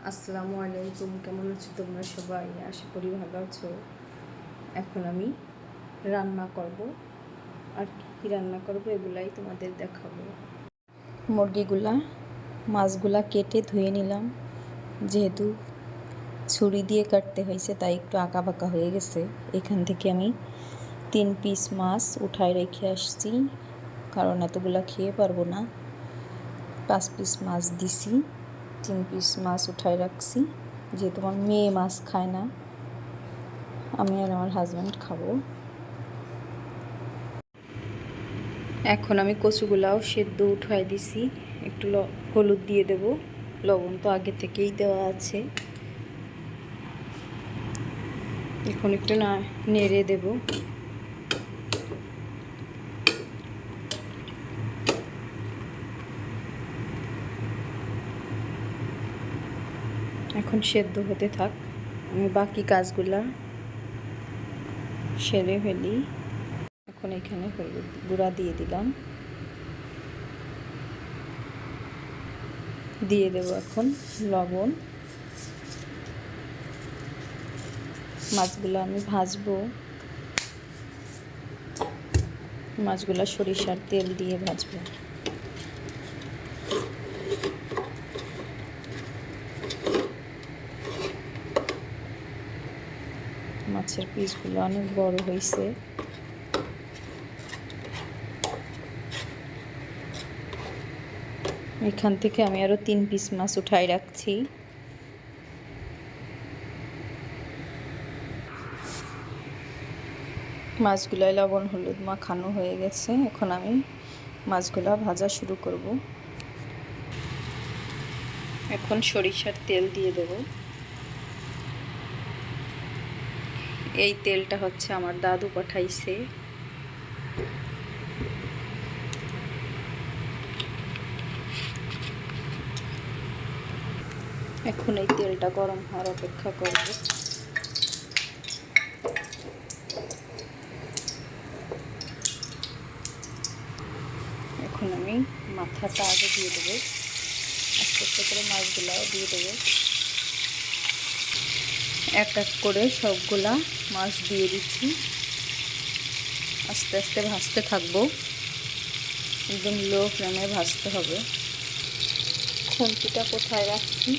আসসালামু আলাইকুম, কেমন আছো তোমরা সবাই? আশা করি ভালো আছো। এখন আমি রান্না করব, আর কী রান্না করব এগুলাই তোমাদের দেখাবো। মুরগিগুলা মাছগুলা কেটে ধুয়ে নিলাম, যেহেতু ছুরি দিয়ে কাটতে হয়েছে তাই একটু আঁকা বাঁকা হয়ে গেছে। এখান থেকে আমি 3 পিস মাছ উঠায় রেখে আসছি, কারণ এতগুলা খেয়ে পারবো না। 5 পিস মাছ দিছি, 3 পিস মাছ উঠায় রাখছি, যেহেতু আমার মেয়ে মাছ খায় না, আমি আর আমার হাজব্যান্ড খাবো। এখন আমি কচুগুলাও সেদ্ধ উঠায় দিছি, একটু হলুদ দিয়ে দেব, লবণ তো আগে থেকেই দেওয়া আছে। এখন একটু নেড়ে দেব। এখন সেদ্ধ হতে থাক, আমি বাকি কাজগুলা সেরে ফেলি। এখন এখানে হলুদ গুঁড়া দিয়ে দিলাম, দিয়ে দেব এখন লবণ। মাছগুলো আমি ভাজবো, মাছগুলো সরিষার তেল দিয়ে ভাজবো। মাছের পিসগুলো অনেক বড় হয়েছে। এখান থেকে আমি আরও 3 পিস মাছ উঠাই রাখছি। মাছগুলোয় লবণ হলুদ মাখানো হয়ে গেছে, এখন আমি মাছগুলো ভাজা শুরু করব। এখন সরিষার তেল দিয়ে দেব। এই তেলটা হচ্ছে আমার দাদু পাঠাইছে। এখন এই তেলটা গরম হওয়ার অপেক্ষা করব। এখন আমি মাথাটা আগে দিয়ে দেবো, আস্তে আস্তে করে মাছগুলাও দিয়ে দেবো। এক এক করে সবগুলা মাছ দিয়ে দিচ্ছি, আস্তে আস্তে ভাজতে থাকবো, একদম লো ফ্লেমে ভাজতে হবে। খুন্তিটা কোথায় রাখছি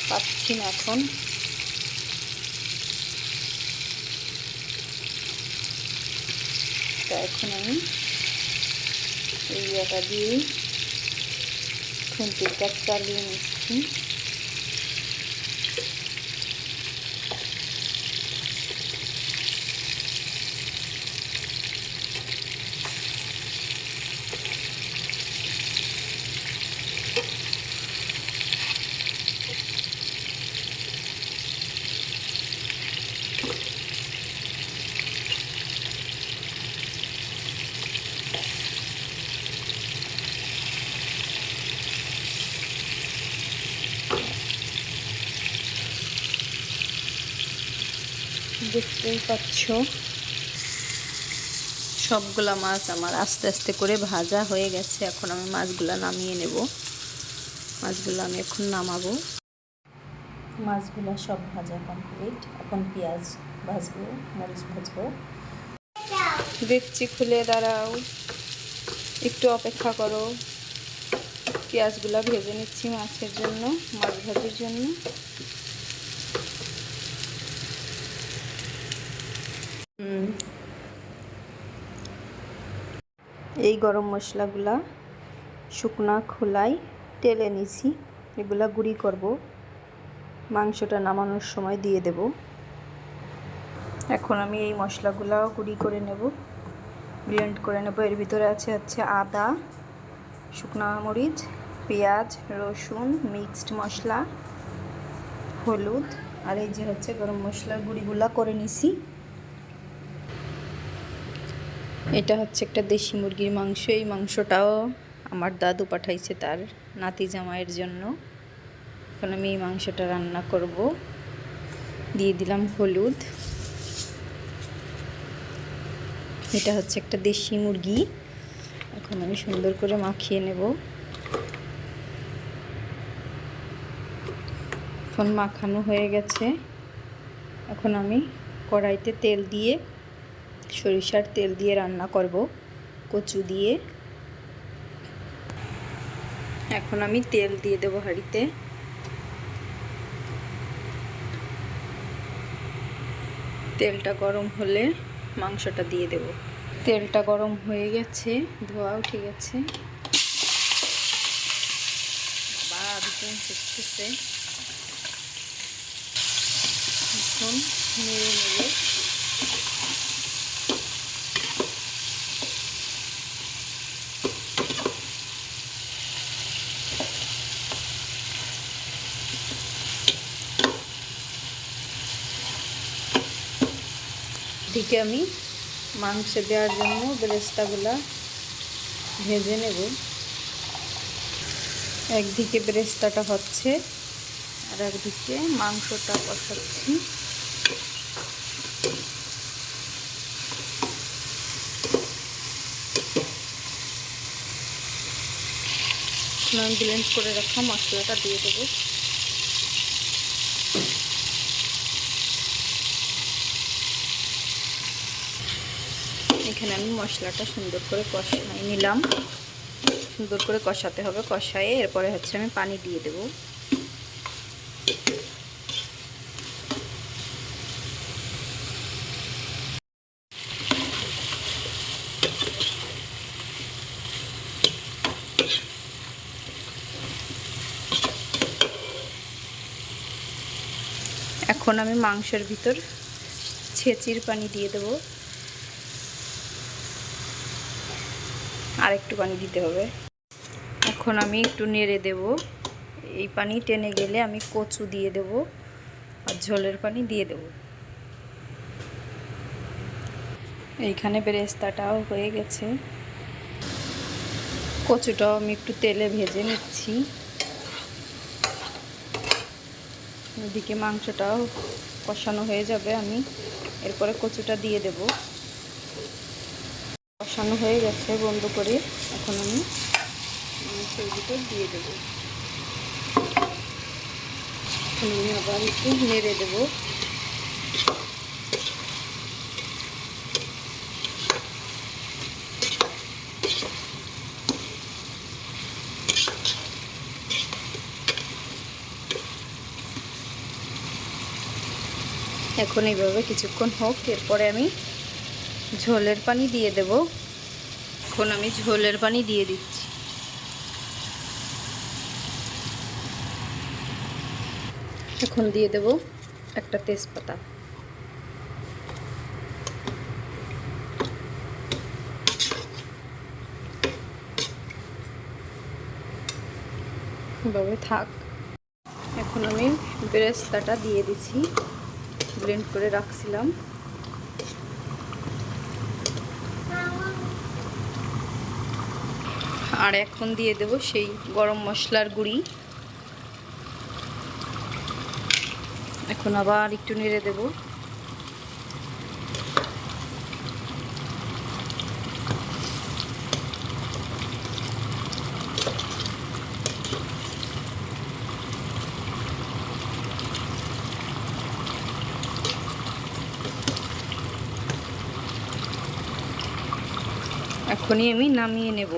পাচ্ছি না এখন। তা এখন আমি এই জায়গা দিয়ে খুন্তির কাজ চালিয়ে নিচ্ছি। দেখতেই পাচ্ছ সবগুলা মাছ আমার আস্তে আস্তে করে ভাজা হয়ে গেছে। এখন আমি মাছগুলা নামিয়ে নেব। মাছগুলো আমি এখন নামাবো। মাছগুলা সব ভাজা কমপ্লিট, এখন পেঁয়াজ ভাজবো, মরিচ ভাজবো। দেখছি, খুলে দাঁড়াও, একটু অপেক্ষা করো। পেঁয়াজগুলা ভেজে নিচ্ছি মাছের জন্য, মাছ ভাজির জন্য। এই গরম মশলাগুলা শুকনা খোলায় টেলে নিছি, এগুলা গুঁড়ি করব, মাংসটা নামানোর সময় দিয়ে দেব। এখন আমি এই মশলাগুলাও গুঁড়ি করে নেব, ব্লেন্ড করে নেব। এর ভিতরে হচ্ছে আদা, শুকনা মরিচ, পেঁয়াজ, রসুন, মিক্সড মশলা, হলুদ, আর এই যে হচ্ছে গরম মশলার গুঁড়িগুলা করে নিছি। এটা হচ্ছে একটা দেশি মুরগির মাংস। এই মাংসটাও আমার দাদু পাঠাইছে তার নাতি জামাইয়ের জন্য। এখন আমি এই মাংসটা রান্না করব। দিয়ে দিলাম হলুদ। এটা হচ্ছে একটা দেশি মুরগি, এখন আমি সুন্দর করে মাখিয়ে নেব। এখন মাখানো হয়ে গেছে। এখন আমি কড়াইতে তেল দিয়ে, সরিষার তেল দিয়ে রান্না করব কচু দিয়ে। এখন আমি তেল দিয়ে দেবো হাঁড়িতে। তেলটা গরম হলে মাংসটা দিয়ে দেব। তেলটা গরম হয়ে গেছে, ধোয়া উঠে গেছে। ভীষণ ফুটতেছে। এখন নেড়ে নেড়ে দিকে আমি মাংসে দেওয়ার জন্য বেরেস্তাগুলা ভেজে নেব। একদিকে বেরেস্তাটা হচ্ছে আর একদিকে মাংসটা কষাচ্ছি। আমি ব্লেন্ড করে রাখা মশলাটা দিয়ে দেবো। এখানে আমি মশলাটা সুন্দর করে কষাই নিলাম। সুন্দর করে কষাতে হবে, কষায়ে এরপরে হচ্ছে আমি পানি দিয়ে দেব। এখন আমি মাংসের ভিতর ছেঁচির পানি দিয়ে দেব। আর একটু পানি দিতে হবে। এখন আমি একটু নেড়ে দেব। এই পানি টেনে গেলে আমি কচু দিয়ে দেব আর ঝোলের পানি দিয়ে দেব। এইখানে বেরেস্তাটাও হয়ে গেছে। কচুটাও আমি একটু তেলে ভেজে নিচ্ছি। এদিকে মাংসটাও কষানো হয়ে যাবে, আমি এরপরে কচুটা দিয়ে দেব। কষানো হয়ে গেছে বন্ধ করে। এখন আমি মাংসের ভিতর দিয়ে দেব। এখন আমি আবার একটু নেড়ে দেব। এখন এইভাবে কিছুক্ষণ হোক, এরপরে আমি ঝোলের পানি দিয়ে দেব। এখন আমি ঝোলের পানি দিয়ে দিচ্ছি। এখন দিয়ে দেব একটা তেজপাতা। এভাবে থাক। এখন আমি বেরেস্তাটা দিয়ে দিচ্ছি, ব্লেন্ড করে রাখছিলাম। আর এখন দিয়ে দেব সেই গরম মশলার গুঁড়ি। এখন আবার একটু নেড়ে দেব। এখনই আমি নামিয়ে নেব।